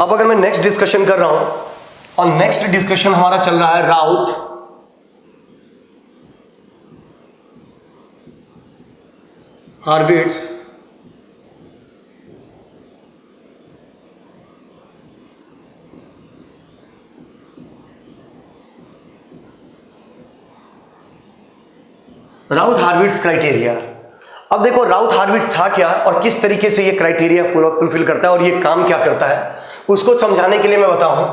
अब अगर मैं नेक्स्ट डिस्कशन कर रहा हूं और नेक्स्ट डिस्कशन हमारा चल रहा है राउथ हॉर्विट्ज राउथ हॉर्विट्ज क्राइटेरिया। अब देखो राउथ हॉर्विट्ज था क्या और किस तरीके से ये क्राइटेरिया फुलफिल करता है और ये काम क्या करता है, उसको समझाने के लिए मैं बताऊं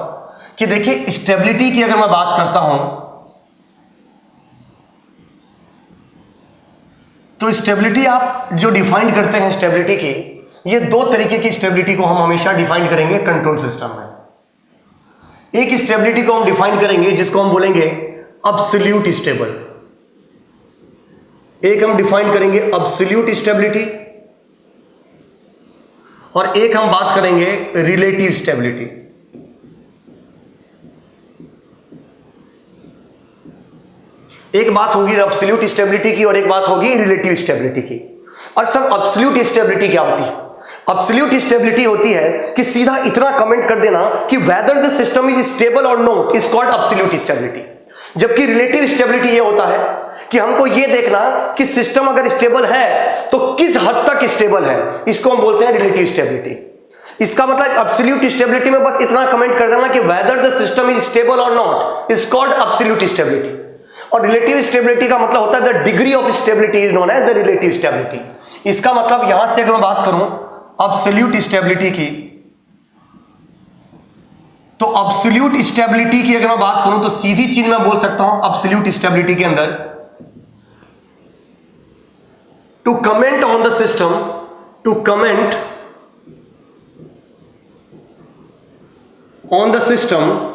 कि देखिए स्टेबिलिटी की अगर मैं बात करता हूं तो स्टेबिलिटी आप जो डिफाइन करते हैं स्टेबिलिटी की, ये दो तरीके की स्टेबिलिटी को हम हमेशा डिफाइन करेंगे कंट्रोल सिस्टम में। एक स्टेबिलिटी को हम डिफाइन करेंगे जिसको हम बोलेंगे अब्सोल्यूट स्टेबल, एक हम डिफाइन करेंगे अब्सोल्यूट स्टेबिलिटी और एक हम बात करेंगे रिलेटिव स्टेबिलिटी। एक बात होगी अब्सोल्यूट स्टेबिलिटी की और एक बात होगी रिलेटिव स्टेबिलिटी की। और सब अब्सोल्यूट स्टेबिलिटी क्या होती है? अब्सोल्यूट स्टेबिलिटी होती है कि सीधा इतना कमेंट कर देना कि whether the system is stable और not is called absolute stability. जबकि रिलेटिव स्टेबिलिटी ये होता है कि हमको ये देखना कि सिस्टम अगर स्टेबल है तो किस हद तक स्टेबल है, इसको हम बोलते हैं रिलेटिव स्टेबिलिटी। इसका मतलब अब्सोल्यूट स्टेबिलिटी में बस इतना कमेंट कर देना कि whether the system is stable और not is called absolute stability. और रिलेटिव स्टेबिलिटी का मतलब होता है the degree of stability is known as the relative stability. इसका मतलब यहां से अगर मैं बात करूं अब्सोल्यूट स्टेबिलिटी की, तो अब्सोल्यूट स्टेबिलिटी की अगर मैं बात करूं तो सीधी चीज मैं बोल सकता हूं अब्सोल्यूट स्टेबिलिटी के अंदर to comment on the system, to comment on the system,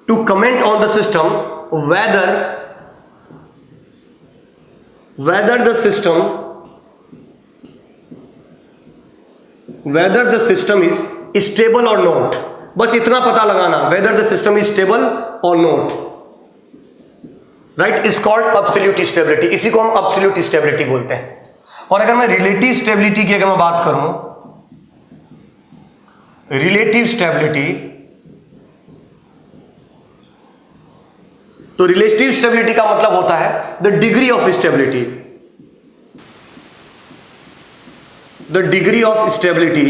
to comment on the system whether the system is stable or not। बस इतना पता लगाना whether the system is stable or not, right, is called absolute stability। इसी को हम absolute stability बोलते हैं। और अगर मैं relative stability की अगर मैं बात करूं, relative stability, तो रिलेटिव स्टेबिलिटी का मतलब होता है the degree of stability, the degree of stability,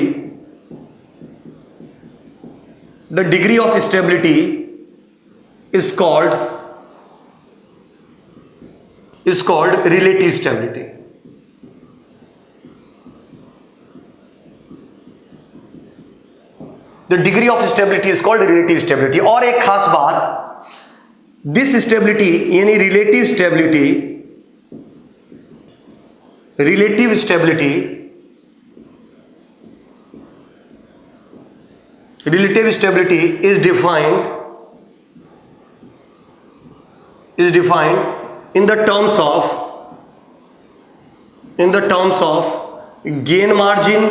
the degree of stability is called relative stability. The degree of stability is called relative stability. और एक खास बात, दिस स्टेबिलिटी यानी relative stability, relative stability, relative stability is defined in the terms of gain margin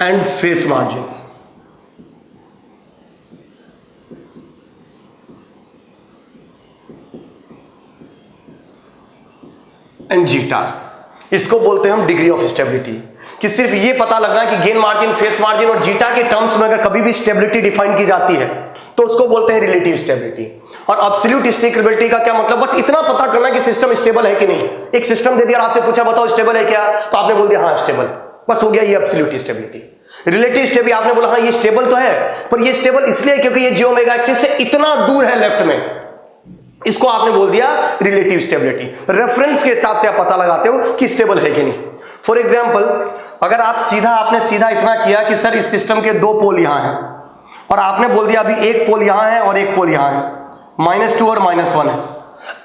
and phase margin। And zeta, इसको बोलते हैं हम degree of stability. कि सिर्फ ये पता लगना कि गेन मार्जिन, फेस मार्जिन और जीटा के टर्म्स में अगर कभी भी स्टेबिलिटी डिफाइन की जाती है तो उसको बोलते हैं रिलेटिव स्टेबिलिटी। और अब्सोल्यूट स्टेबिलिटी का क्या मतलब, बस इतना पता करना कि सिस्टम स्टेबल है कि नहीं। एक सिस्टम दे दिया, आपसे पूछा बताओ स्टेबल है क्या, तो आपने बोल दिया हाँ स्टेबल, बस हो गया ये अब्सोल्यूट स्टेबिलिटी। रिलेटिव स्टेबिलिटी आपने बोला हाँ ये स्टेबल तो है, पर ये स्टेबल इसलिए क्योंकि ये जियोमेगा एक्सिस से इतना दूर है लेफ्ट में, इसको आपने बोल दिया रिलेटिव स्टेबिलिटी। रेफरेंस के हिसाब से आप पता लगाते हो कि स्टेबल है कि नहीं। फॉर एग्जांपल, अगर आपने सीधा इतना किया कि सर इस सिस्टम के दो पोल यहां हैं और आपने बोल दिया अभी एक पोल यहां है और एक पोल यहां है, -2 और -1 है।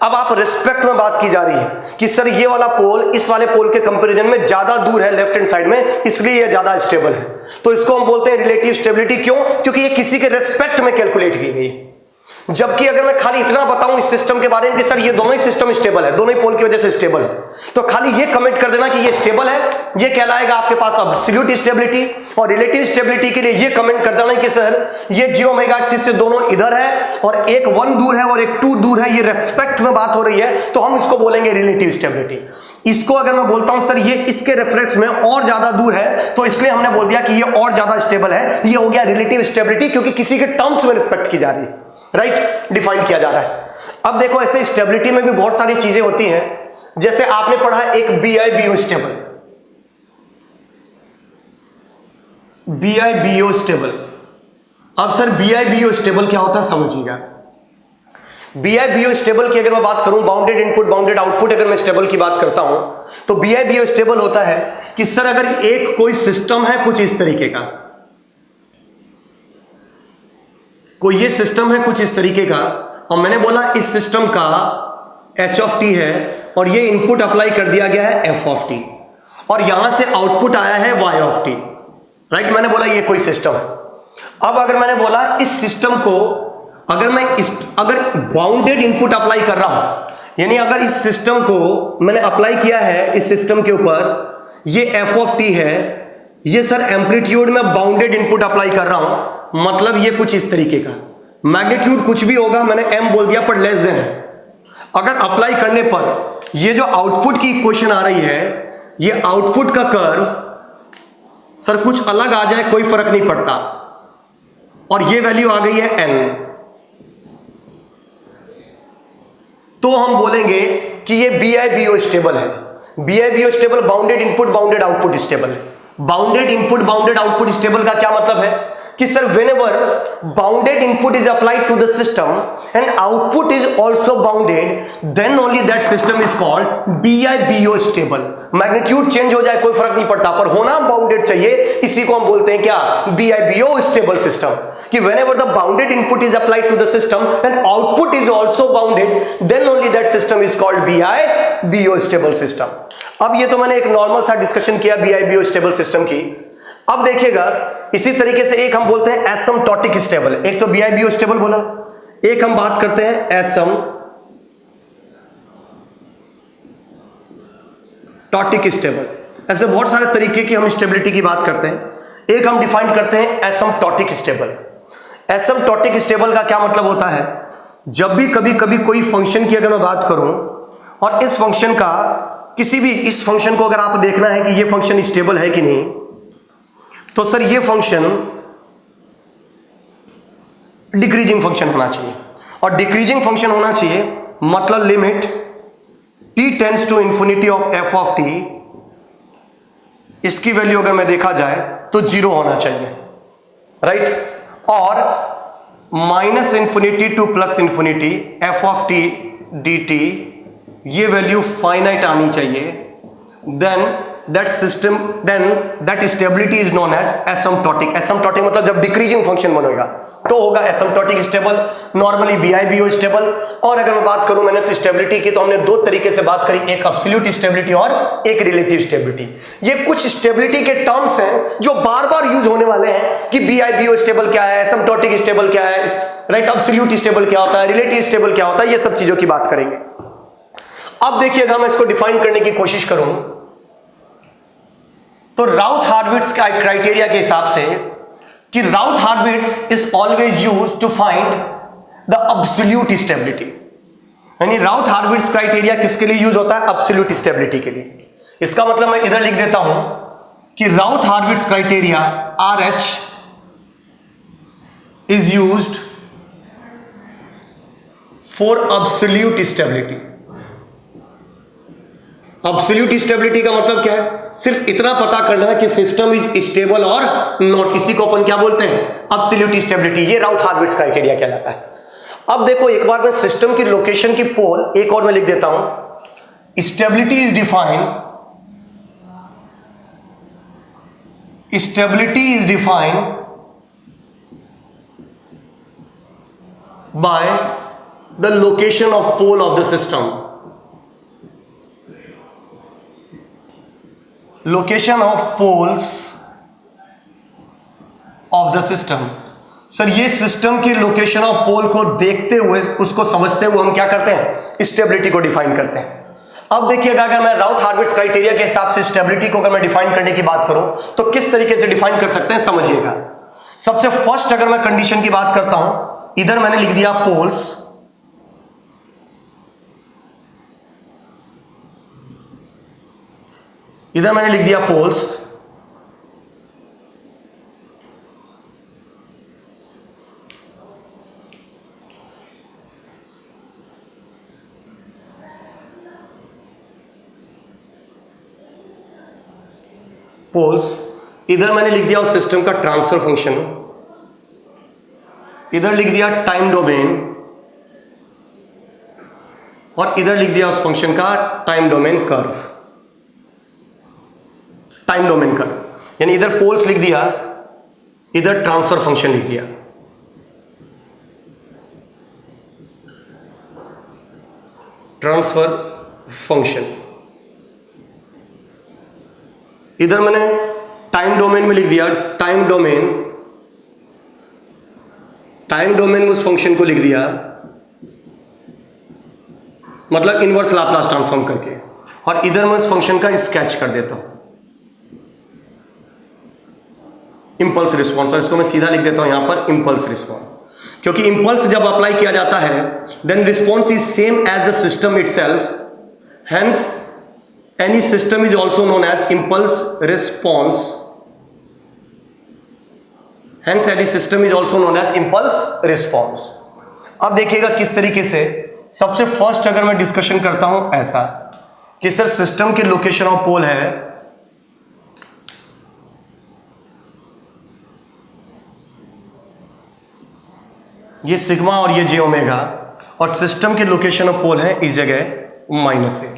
अब आप रिस्पेक्ट में बात की जा रही है कि सर ये वाला पोल इस वाले पोल के कंपैरिजन में ज्यादा दूर है लेफ्ट हैंड साइड में, इसलिए ये ज्यादा स्टेबल है। तो इसको हम बोलते हैं रिलेटिव स्टेबिलिटी। क्यों? क्योंकि ये किसी के रिस्पेक्ट में कैलकुलेट की गई। जबकि अगर मैं खाली इतना बताऊं इस सिस्टम के बारे में कि सर ये दोनों ही सिस्टम स्टेबल है, दोनों ही पोल की वजह से स्टेबल है, तो खाली ये कमेंट कर देना कि ये स्टेबल है, ये कहलाएगा आपके पास एब्सोल्यूट स्टेबिलिटी। और रिलेटिव स्टेबिलिटी के लिए ये कमेंट कर देना कि सर ये जी ओमेगा एक्सिस से दोनों इधर है और एक 1 दूर है और एक 2 दूर है, ये रेस्पेक्ट में बात हो रही है, तो हम इसको बोलेंगे रिलेटिव स्टेबिलिटी। इसको अगर मैं बोलता हूं सर ये इसके रेफरेंस में और ज्यादा दूर है, तो इसलिए हमने बोल दिया कि ये और ज्यादा स्टेबल है, ये हो गया रिलेटिव स्टेबिलिटी, क्योंकि किसी के टर्म्स में रिस्पेक्ट की जा रही है, राइट, डिफाइन किया जा रहा है। अब देखो ऐसे स्टेबिलिटी में भी बहुत सारी चीजें होती हैं, जैसे आपने पढ़ा एक BIBO स्टेबल, BIBO स्टेबल। अब सर BIBO स्टेबल क्या होता है समझिएगा। BIBO स्टेबल की अगर मैं बात करूं, बाउंडेड इनपुट बाउंडेड आउटपुट, अगर मैं स्टेबल की बात करता हूं तो BIBO स्टेबल होता है कि सर अगर एक कोई सिस्टम है कुछ इस तरीके का, कोई ये सिस्टम है कुछ इस तरीके का, और मैंने बोला इस सिस्टम का h ऑफ टी है और ये इनपुट अप्लाई कर दिया गया है f ऑफ टी, और यहां से आउटपुट आया है y ऑफ टी, राइट। मैंने बोला ये कोई सिस्टम है। अब अगर मैंने बोला इस सिस्टम को अगर मैं अगर बाउंडेड इनपुट अप्लाई कर रहा हूं, यानी अगर इस सिस्टम को मैंने अप्लाई किया है इस सिस्टम के ऊपर, ये f ऑफ टी है, ये सर एम्पलीट्यूड में बाउंडेड इनपुट अप्लाई कर रहा हूं, मतलब ये कुछ इस तरीके का, मैग्नीट्यूड कुछ भी होगा, मैंने m बोल दिया पर लेस देन है। अगर अप्लाई करने पर ये जो आउटपुट की इक्वेशन आ रही है, ये आउटपुट का कर्व सर कुछ अलग आ जाए कोई फर्क नहीं पड़ता, और ये वैल्यू आ गई है n, तो हम बोलेंगे कि ये BIBO स्टेबल है। BIBO stable bounded input bounded output stable है। Bounded input bounded output stable का क्या मतलब है कि sir whenever bounded input is applied to the system and output is also bounded, then only that system is called BIBO stable. Magnitude change हो जाए कोई फर्क नहीं पड़ता, पर होना बाउंडेड चाहिए, इसी को हम बोलते हैं क्या, BIBO स्टेबल सिस्टम। कि whenever the bounded input is applied to the system and output is also bounded, then only that system is called BIBO stable system. अब ये तो मैंने एक नॉर्मल सा डिस्कशन किया BIBO स्टेबल सिस्टम की। अब देखिएगा इसी तरीके से एक हम बोलते हैं एसिम्प्टोटिक स्टेबल, एक तो BIBO स्टेबल बोला, एक हम बात करते हैं एसिम्प्टोटिक स्टेबल। ऐसे बहुत सारे तरीके की हम स्टेबिलिटी की बात करते हैं। एक हम डिफाइन करते हैं एसिम्प्टोटिक स्टेबल। एसिम्प्टोटिक स्टेबल का क्या मतलब होता है, जब भी कभी कभी कोई फंक्शन की अगर मैं बात करूं और इस फंक्शन का किसी भी इस फंक्शन को अगर आप देखना है कि ये फंक्शन स्टेबल है कि नहीं, तो सर ये फंक्शन डिक्रीजिंग फंक्शन होना चाहिए, और डिक्रीजिंग फंक्शन होना चाहिए मतलब limit t tends to infinity of f of t, इसकी वैल्यू अगर मैं देखा जाए तो 0 होना चाहिए, राइट। और minus infinity to plus infinity f of t dt, ये वैल्यू फाइनाइट आनी चाहिए, then that system that stability is known as asymptotic. Asymptotic मतलब जब डिक्रीजिंग फंक्शन बनेगा तो होगा asymptotic stable, normally BIBO stable. और अगर मैं बात करूं मैंने तो स्टेबिलिटी की, तो हमने दो तरीके से बात करी, एक एब्सोल्यूट स्टेबिलिटी और एक रिलेटिव स्टेबिलिटी। ये कुछ स्टेबिलिटी के टर्म्स हैं जो बार बार यूज होने वाले हैं कि BIBO स्टेबल क्या है, एसिम्प्टोटिक स्टेबल क्या है, राइट, एब्सोल्यूट स्टेबल क्या होता है, रिलेटिव स्टेबल क्या होता है, ये सब चीजों की बात करेंगे। अब देखिएगा मैं इसको डिफाइन करने की कोशिश करूं तो राउथ-हार्विट्ज का क्राइटेरिया के हिसाब से कि Routh Hurwitz is always used to find the absolute stability, यानी राउथ-हार्विट्ज क्राइटेरिया किसके लिए यूज होता है, एब्सोल्यूट स्टेबिलिटी के लिए। इसका मतलब मैं इधर लिख देता हूं कि Routh Hurwitz criteria RH is used for absolute stability. Absolute stability का मतलब क्या है, सिर्फ इतना पता करना है कि सिस्टम इज स्टेबल और नॉट, इसी को अपन क्या बोलते हैं, एब्सोल्यूट स्टेबिलिटी। ये राउथ-हार्विट्ज क्राइटेरिया कहलाता है। अब देखो एक बार मैं सिस्टम की लोकेशन की पोल एक और मैं लिख देता हूं, stability is defined by the location of pole of the system. Location of poles of the system। Sir ये सिस्टम की लोकेशन ऑफ पोल को देखते हुए, उसको समझते हुए हम क्या करते हैं, स्टेबिलिटी को डिफाइन करते हैं। अब देखिएगा, अगर मैं राउथ हार्विट्ज क्राइटेरिया के हिसाब से स्टेबिलिटी को अगर मैं डिफाइन करने की बात करूं तो किस तरीके से डिफाइन कर सकते हैं, समझिएगा। सबसे फर्स्ट अगर मैं कंडीशन की बात करता हूं, इधर मैंने लिख दिया पोल्स, इधर मैंने लिख दिया पोल्स, पोल्स, इधर मैंने लिख दिया उस सिस्टम का ट्रांसफर फंक्शन, इधर लिख दिया टाइम डोमेन, और इधर लिख दिया उस फंक्शन का time domain curve, time domain curve. यानी इधर पोल्स लिख दिया, इधर ट्रांसफर फंक्शन लिख दिया। ट्रांसफर फंक्शन, इधर मैंने टाइम डोमेन में लिख दिया टाइम डोमेन, टाइम डोमेन में उस फंक्शन को लिख दिया, मतलब इनवर्स लाप्लास ट्रांसफॉर्म करके, और इधर मैं उस फंक्शन का स्केच कर देता हूं, इंपल्स रिस्पॉन्स, और इसको मैं सीधा लिख देता हूं यहां पर इंपल्स रिस्पॉन्स, क्योंकि इंपल्स जब अप्लाई किया जाता है then response is same as the system itself, hence any system is also known as impulse response, hence any system is also known as impulse response। अब देखिएगा किस तरीके से, सबसे फर्स्ट अगर मैं डिस्कशन करता हूं ऐसा कि सर सिस्टम की लोकेशन ऑफ पोल है, ये सिग्मा और ये जे ओमेगा, और सिस्टम की लोकेशन ऑफ पोल है इस जगह माइनस ए।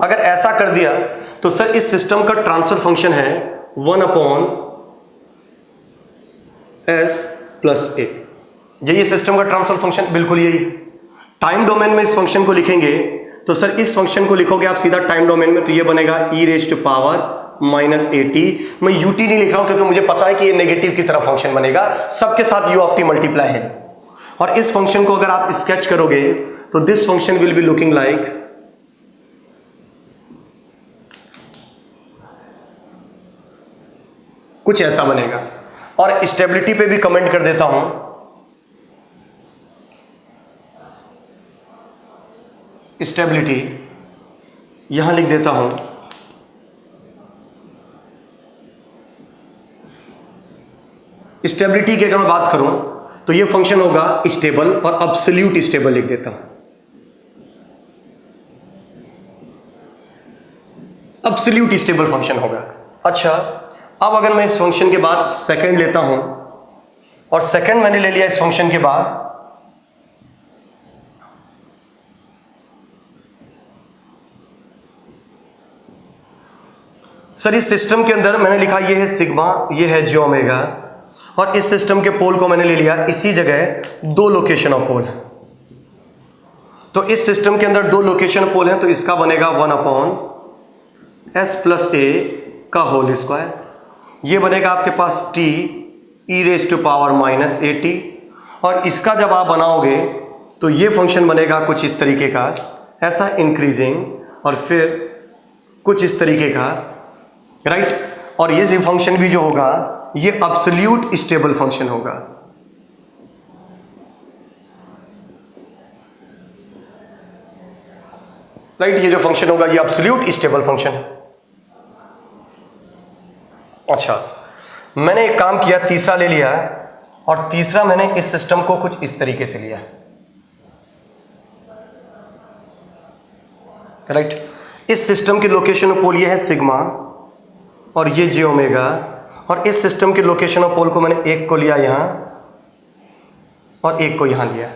अगर ऐसा कर दिया तो सर इस सिस्टम का ट्रांसफर फंक्शन है 1/s + a। यही सिस्टम का ट्रांसफर फंक्शन, बिल्कुल यही। टाइम डोमेन में इस फंक्शन को लिखेंगे तो सर इस फंक्शन को लिखोगे आप सीधा टाइम डोमेन में, तो ये बनेगा e⁻⁻⁻at। मैं ut नहीं लिख रहा हूं क्योंकि मुझे पता है कि ये नेगेटिव की तरह फंक्शन बनेगा, सबके साथ u मल्टीप्लाई है। और इस फंक्शन को अगर आप स्केच करोगे तो this function will be looking like कुछ ऐसा बनेगा। और स्टेबिलिटी पे भी कमेंट कर देता हूं, स्टेबिलिटी यहां लिख देता हूं, स्टेबिलिटी की अगर मैं बात करूं तो ये फंक्शन होगा स्टेबल, और एब्सोल्यूट स्टेबल लिख देता हूं, एब्सोल्यूट स्टेबल फंक्शन होगा। अच्छा, अब अगर मैं इस फंक्शन के बाद सेकंड लेता हूं, और सेकंड मैंने ले लिया इस फंक्शन के बाद, सर इस सिस्टम के अंदर मैंने लिखा ये है सिग्मा, ये है जे ओमेगा, और इस सिस्टम के पोल को मैंने ले लिया इसी जगह दो लोकेशन ऑफ पोल है। तो इस सिस्टम के अंदर दो लोकेशन पोल है, तो इसका बनेगा 1/s + a का होल स्क्वायर। ये बनेगा आपके पास t e⁻⁻⁻at, और इसका जब आप बनाओगे तो ये फंक्शन बनेगा कुछ इस तरीके का, ऐसा इंक्रीजिंग, और फिर कुछ इस तरीके का, राइट। और ये फंक्शन भी जो होगा ये एब्सोल्यूट स्टेबल फंक्शन होगा। राइट, ये जो फंक्शन होगा ये एब्सोल्यूट स्टेबल फंक्शन है। अच्छा, मैंने एक काम किया, तीसरा ले लिया, और तीसरा मैंने इस सिस्टम को कुछ इस तरीके से लिया, राइट। इस सिस्टम की लोकेशन ऑफ पोल ये है सिग्मा, और ये जे ओमेगा, और इस सिस्टम की लोकेशन ऑफ पोल को मैंने एक को लिया यहां और एक को यहां लिया।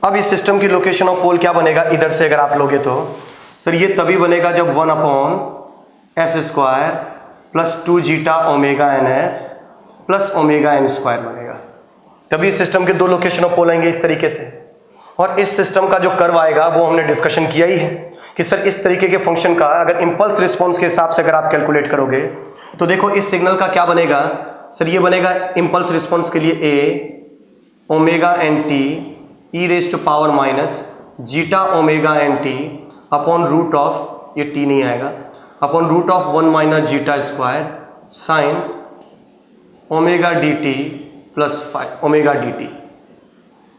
अब इस सिस्टम की लोकेशन ऑफ पोल क्या बनेगा, इधर से अगर आप लोगे तो सर ये तभी बनेगा जब 1/s² + 2ζωns + ωn² बनेगा, तभी सिस्टम के दो लोकेशन ऑफ पोल आएंगे इस तरीके से। और इस सिस्टम का जो कर्व आएगा वो हमने डिस्कशन किया ही है कि सर इस तरीके के फंक्शन का अगर इंपल्स रिस्पॉन्स के हिसाब से अगर आप कैलकुलेट करोगे तो देखो इस सिग्नल का क्या बनेगा, सर ये बनेगा इम्पल्स रिस्पॉन्स के लिए A omega N T E raise to power minus zeta omega N T upon root of, ये टी नहीं आएगा, upon root of 1 minus zeta square sine omega D T plus 5 omega D T.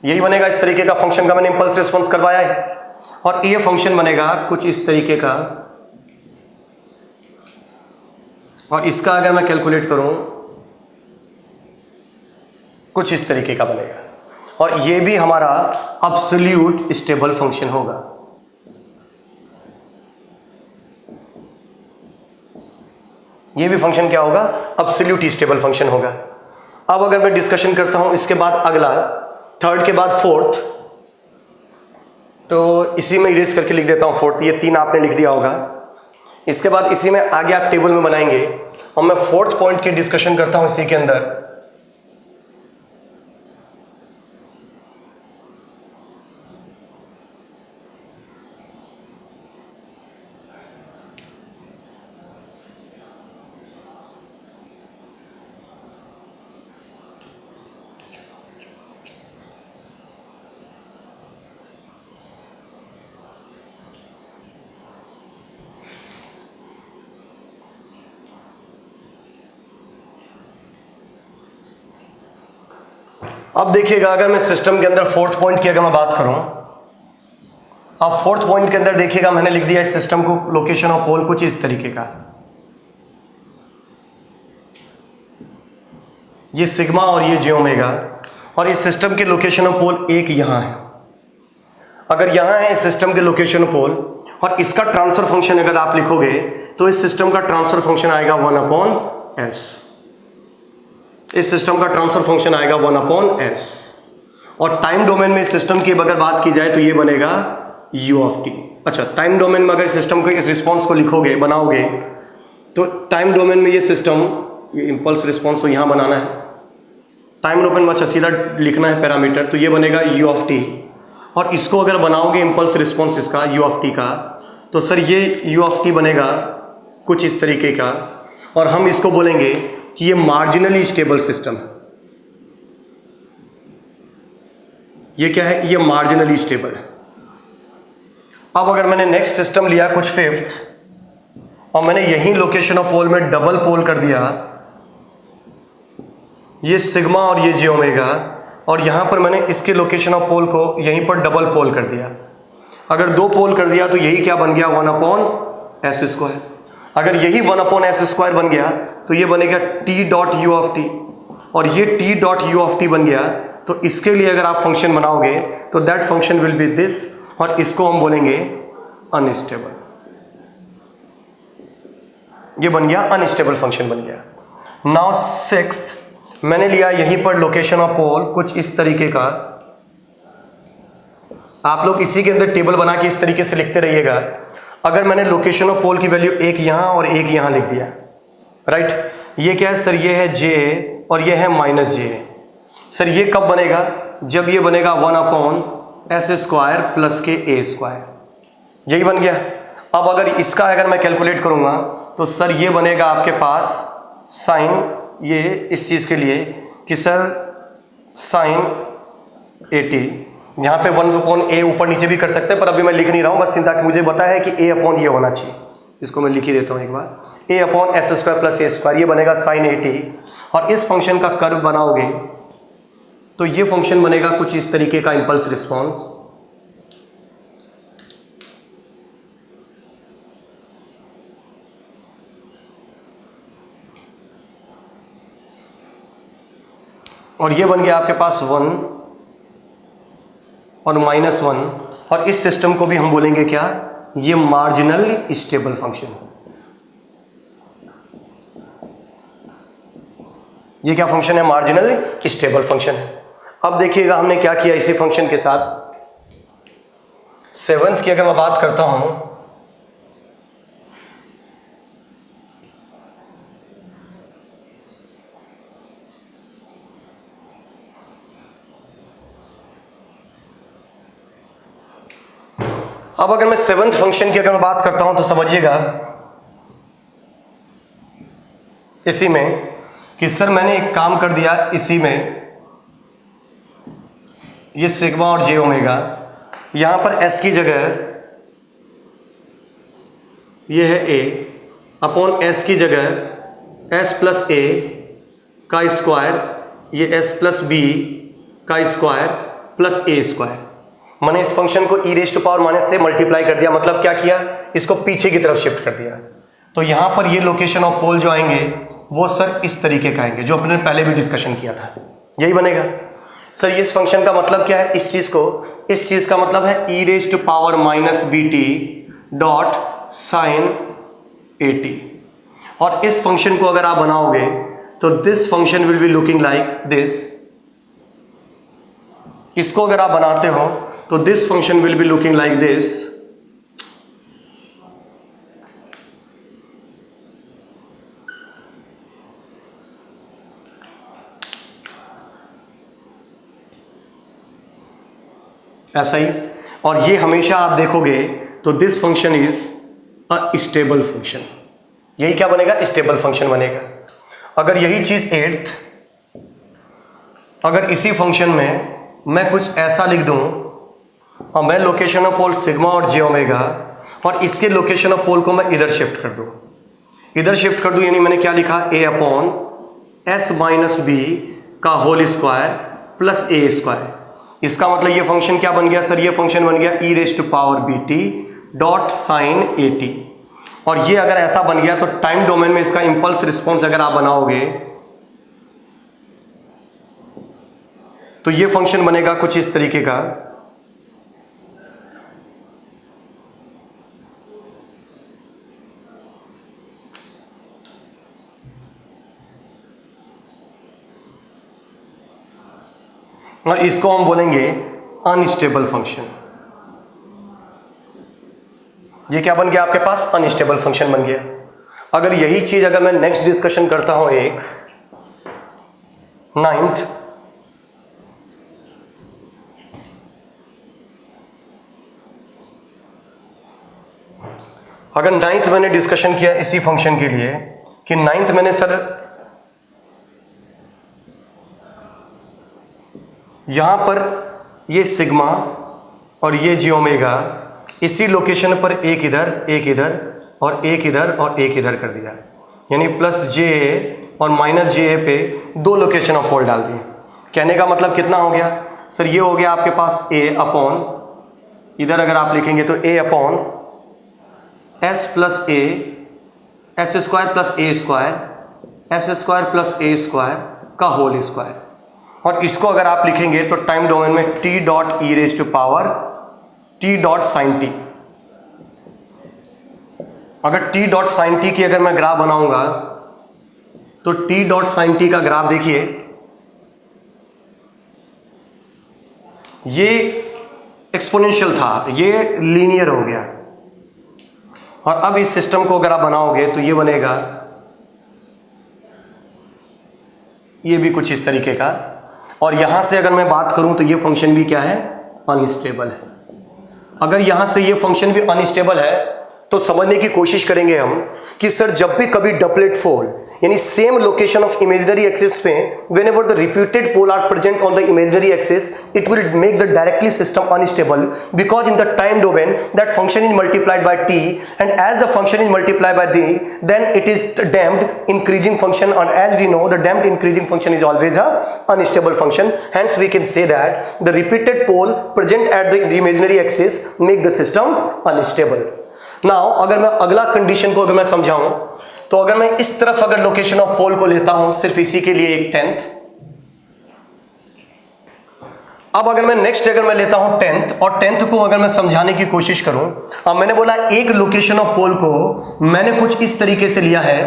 यही बनेगा इस तरीके का function का मैंने इम्पल्स रिस्पॉन्स करवाया है। और ये फंक्शन बनेगा कुछ इस तरीके का, और इसका अगर मैं कैलकुलेट करूं कुछ इस तरीके का बनेगा, और ये भी हमारा एब्सोल्यूट स्टेबल फंक्शन होगा। ये भी फंक्शन क्या होगा? एब्सोल्यूट स्टेबल फंक्शन होगा। अब अगर मैं डिस्कशन करता हूं इसके बाद अगला, थर्ड के बाद फोर्थ, तो इसी में इरेज करके लिख देता हूं फोर्थ, ये 3 आपने लिख दिया होगा। इसके बाद इसी में आगे आप टेबल में बनाएंगे, और मैं फोर्थ पॉइंट की डिस्कशन करता हूं इसी के अंदर। अब देखिएगा, अगर मैं सिस्टम के अंदर फोर्थ पॉइंट की अगर मैं बात करूं, अब फोर्थ पॉइंट के अंदर देखिएगा मैंने लिख दिया इस सिस्टम को लोकेशन ऑफ पोल कुछ इस तरीके का, ये सिग्मा और ये जे ओमेगा, और इस सिस्टम के लोकेशन ऑफ पोल एक यहां है। अगर यहां है इस सिस्टम के लोकेशन ऑफ पोल, और इसका ट्रांसफर फंक्शन अगर आप लिखोगे तो इस सिस्टम का ट्रांसफर फंक्शन आएगा 1/s। इस सिस्टम का ट्रांसफर फंक्शन आएगा 1/s, और टाइम डोमेन में इस सिस्टम की अगर बात की जाए तो ये बनेगा u ऑफ टी। अच्छा, टाइम डोमेन में अगर सिस्टम को इस रिस्पॉन्स को लिखोगे बनाओगे तो टाइम डोमेन में ये सिस्टम, ये इम्पल्स रिस्पॉन्स तो यहाँ बनाना है, टाइम डोमेन में अच्छा सीधा लिखना है पैरामीटर, तो ये बनेगा u ऑफ टी। और इसको अगर बनाओगे इम्पल्स रिस्पॉन्स इसका u ऑफ टी का, तो सर ये u ऑफ टी बनेगा कुछ इस तरीके का, और हम इसको बोलेंगे कि ये मार्जिनली स्टेबल सिस्टम है। ये क्या है? ये मार्जिनली स्टेबल है। अब अगर मैंने नेक्स्ट सिस्टम लिया कुछ फिफ्थ, और मैंने यही लोकेशन ऑफ पोल में डबल पोल कर दिया, ये सिग्मा और ये जे ओमेगा, और यहां पर मैंने इसके लोकेशन ऑफ पोल को यहीं पर डबल पोल कर दिया। अगर 2 पोल कर दिया तो यही क्या बन गया? 1/s square. अगर यही 1/s स्क्वायर बन गया तो ये बनेगा t dot U of T, और ये t dot U of T बन गया, तो इसके लिए अगर आप फंक्शन बनाओगे तो that function will B this, और इसको हम बोलेंगे अनस्टेबल। ये बन गया अनस्टेबल फंक्शन बन गया। नाउ सिक्स्थ, मैंने लिया यहीं पर लोकेशन ऑफ पोल कुछ इस तरीके का। आप लोग इसी के अंदर टेबल बना के इस तरीके से लिखते रहिएगा। अगर मैंने लोकेशन ऑफ पोल की वैल्यू एक यहां और एक यहां लिख दिया, राइट, ये क्या है सर? ये है जे और ये है माइनस जे। सर ये कब बनेगा? जब ये बनेगा 1/s स्क्वायर प्लस के a स्क्वायर। यही बन गया। अब अगर इसका अगर मैं कैलकुलेट करूंगा तो सर ये बनेगा आपके पास साइन, ये इस चीज के लिए कि सर साइन 80, यहाँ पे 1/a ऊपर नीचे भी कर सकते हैं, पर अभी मैं लिख नहीं रहा हूँ, बस चिंता कि मुझे बताया है कि a/ये होना चाहिए। इसको मैं लिख ही देता हूँ एक बार, a/s square plus a square, ये बनेगा साइन 80। और इस फंक्शन का कर्व बनाओगे तो ये फंक्शन बनेगा कुछ इस तरीके का इंपल्स रिस्पॉन्स। और ये बन गया आपके पास 1 और -1, और इस सिस्टम को भी हम बोलेंगे क्या? ये मार्जिनल स्टेबल फंक्शन है। ये क्या फंक्शन है? मार्जिनल स्टेबल फंक्शन है। अब देखिएगा हमने क्या किया इसी फंक्शन के साथ। 7th की अगर मैं बात करता हूं, अब अगर मैं 7th फंक्शन की अगर मैं बात करता हूं तो समझिएगा इसी में कि सर मैंने एक काम कर दिया इसी में, ये सिग्मा और जे ओमेगा, यहां पर एस की जगह ये है ए अपॉन एस की जगह एस प्लस ए का स्क्वायर, ये एस प्लस बी का स्क्वायर प्लस ए स्क्वायर। मैंने इस फंक्शन को ई रेज टू पावर माइनस से मल्टीप्लाई कर दिया, मतलब क्या किया, इसको पीछे की तरफ शिफ्ट कर दिया। तो यहां पर ये लोकेशन ऑफ पोल जो आएंगे वो सर इस तरीके का आएंगे, जो अपने पहले भी डिस्कशन किया था, यही बनेगा। सर इस फंक्शन का मतलब क्या है, इस चीज का मतलब है ई raise to power minus B T dot sine A T. और इस फंक्शन को अगर आप बनाओगे तो this function will be looking like this. इसको अगर आप बनाते हो तो this function will be looking like this. ऐसा ही, और ये हमेशा आप देखोगे तो this function is a stable function. यही क्या बनेगा, स्टेबल फंक्शन बनेगा। अगर यही चीज एट्थ, अगर इसी फंक्शन में मैं कुछ ऐसा लिख दूं और मैं लोकेशन ऑफ पोल सिग्मा और जे ओमेगा, और इसके लोकेशन ऑफ पोल को मैं इधर शिफ्ट कर दूं, यानी मैंने क्या लिखा, ए अपॉन एस माइनस बी का whole square plus A square. इसका मतलब ये फंक्शन क्या बन गया सर, ये फंक्शन बन गया e raise to power b T dot sine A T. और ये अगर ऐसा बन गया तो टाइम डोमेन में इसका इंपल्स रिस्पॉन्स अगर आप बनाओगे तो ये फंक्शन बनेगा कुछ इस तरीके का। और इसको हम बोलेंगे अनस्टेबल फंक्शन। ये क्या बन गया आपके पास, अनस्टेबल फंक्शन बन गया। अगर यही चीज अगर मैं नेक्स्ट डिस्कशन करता हूं एक 9th, अगर 9th मैंने डिस्कशन किया इसी फंक्शन के लिए कि 9th मैंने सर यहां पर ये सिग्मा और ये जी ओमेगा इसी लोकेशन पर एक इधर और एक इधर और एक इधर कर दिया, यानी प्लस जे और माइनस जे पे दो लोकेशन ऑफ पोल डाल दिए। कहने का मतलब कितना हो गया सर, ये हो गया आपके पास ए अपॉन, इधर अगर आप लिखेंगे तो A upon S plus A, S square plus A square, S square plus A square का होल स्क्वायर। और इसको अगर आप लिखेंगे तो टाइम डोमेन में T dot E raise to power T dot sine T. अगर टी डॉट साइन टी की अगर मैं ग्राफ बनाऊंगा तो टी डॉट साइन टी का ग्राफ देखिए, ये एक्सपोनेंशियल था, ये लीनियर हो गया। और अब इस सिस्टम को अगर आप बनाओगे तो ये बनेगा, ये भी कुछ इस तरीके का। और यहां से अगर मैं बात करूं तो ये फंक्शन भी क्या है, अनस्टेबल है। अगर यहां से ये फंक्शन भी अनस्टेबल है तो समझने की कोशिश करेंगे हम कि सर जब भी कभी डबलेट फोल यानी same location of imaginary axis पे whenever the repeated pole are present on the imaginary axis, it will make the directly system unstable because in the time domain that function is multiplied by t, and as the function is multiplied by t, then it is damped increasing function, and as we know the damped increasing function is always a unstable function. Hence we can say that the repeated pole present at the imaginary axis make the system unstable. Now अगर मैं अगला condition को अगर मैं समझाऊं तो अगर मैं इस तरफ अगर लोकेशन ऑफ पोल को लेता हूं सिर्फ इसी के लिए एक 10th, अब अगर मैं नेक्स्ट अगर मैं लेता हूं 10th और 10th को अगर मैं समझाने की कोशिश करूं, अब मैंने बोला एक लोकेशन ऑफ पोल को मैंने कुछ इस तरीके से लिया है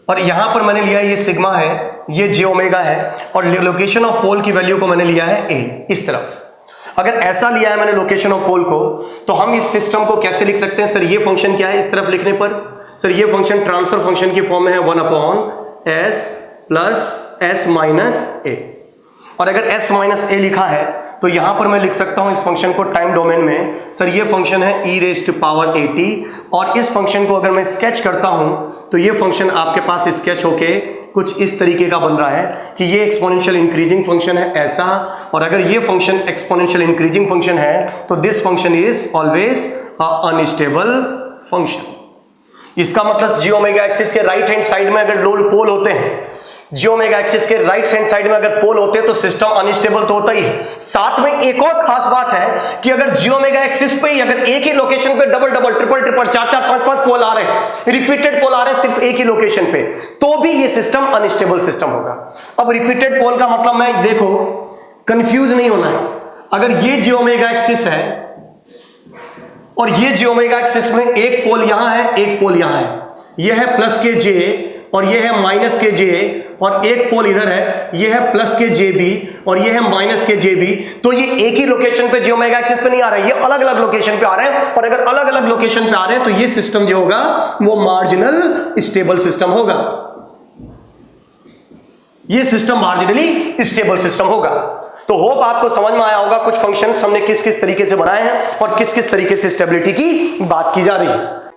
और यहां पर मैंने लिया ये सिग्मा है, ये जे ओमेगा है, और लोकेशन ऑफ पोल की वैल्यू को मैंने लिया है ए इस तरफ। अगर ऐसा लिया है मैंने लोकेशन ऑफ पोल को तो हम इस सिस्टम को कैसे लिख सकते हैं, सर ये फंक्शन क्या है इस तरफ लिखने पर, सर ये फंक्शन ट्रांसफर फंक्शन की फॉर्म में है 1 upon S plus s minus a. और अगर एस माइनस ए लिखा है तो यहां पर मैं लिख सकता हूं इस फंक्शन को टाइम डोमेन में, सर ये फंक्शन है ई raise to power a T, और इस फंक्शन को अगर मैं स्केच करता हूं तो ये फंक्शन आपके पास स्केच होके कुछ इस तरीके का बन रहा है कि ये एक्सपोनेंशियल इंक्रीजिंग फंक्शन है ऐसा, और अगर ये फंक्शन एक्सपोनेंशियल इंक्रीजिंग फंक्शन है तो this function is always unstable function. इसका मतलब जी ओमेगा एक्सिस के राइट हैंड साइड में अगर पोल होते हैं, जी ओमेगा एक्सिस के राइट हैंड साइड में अगर पोल होते हैं तो सिस्टम अनस्टेबल तो होता ही है। साथ में एक और खास बात है कि अगर जी ओमेगा एक्सिस पे ही अगर एक ही लोकेशन पे डबल डबल ट्रिपल ट्रिपल 4-4 5-5 पोल आ रहे हैं, रिपीटेड पोल आ रहे हैं सिर्फ एक ही लोकेशन पे, तो भी ये सिस्टम अनस्टेबल सिस्टम होगा। अब रिपीटेड पोल का मतलब मैं देखो कंफ्यूज नहीं होना है। अगर ये जी ओमेगा एक्सिस है और ये जी ओमेगा एक्सिस में एक पोल यहां है, एक पोल यहां है, यह है प्लस के जे और ये है माइनस के जे, और एक पोल इधर है, ये है प्लस के जे बी और ये है माइनस के जे बी, तो ये एक ही लोकेशन पे जी ओमेगा एक्सिस पे नहीं आ रहे हैं, ये अलग अलग लोकेशन पे आ रहे हैं। और अगर अलग अलग लोकेशन पे आ रहे हैं तो ये सिस्टम जो होगा वो मार्जिनल स्टेबल सिस्टम होगा, ये सिस्टम मार्जिनली स्टेबल सिस्टम होगा। तो होप आपको समझ में आया होगा कुछ फंक्शंस हमने किस किस तरीके से बनाए हैं और किस किस तरीके से स्टेबिलिटी की बात की जा रही है।